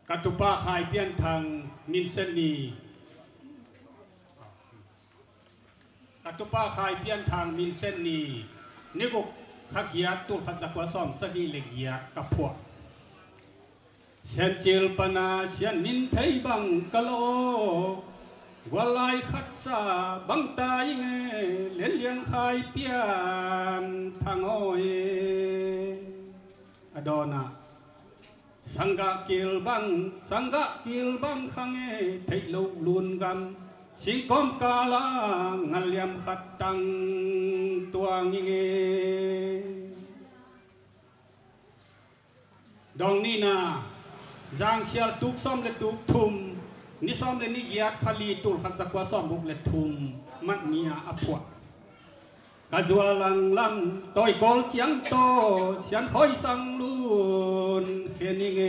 กัตุปะหายเพียนทางมินเซนีกัตุปะหายเพียนทางมินเซนีนี่ก็ขักยาตุขัดตะกวาซ่อมสดีเล็กยากับพวกเช่นจิลปนาเช่นนินไทยบังกะโลวลายขัดซาบังตายเงเลี้ยงหายเปียนทางโอยอดอนาสังกะกิลบังขังเทยลูลุนกันสิกอมกาลางันเลียมขัดตังตัวงิเงดองนี่นาจางเชียตุกซ้อมและตุกทุมนิซ้อมและนิยาขลีตุลขัดตะกวาซ้อมบุกและทุมมัดเนียอภวะกระดัวลังต่อยกอลเจียงโตเสียนหอยสังลุนเฮนิเง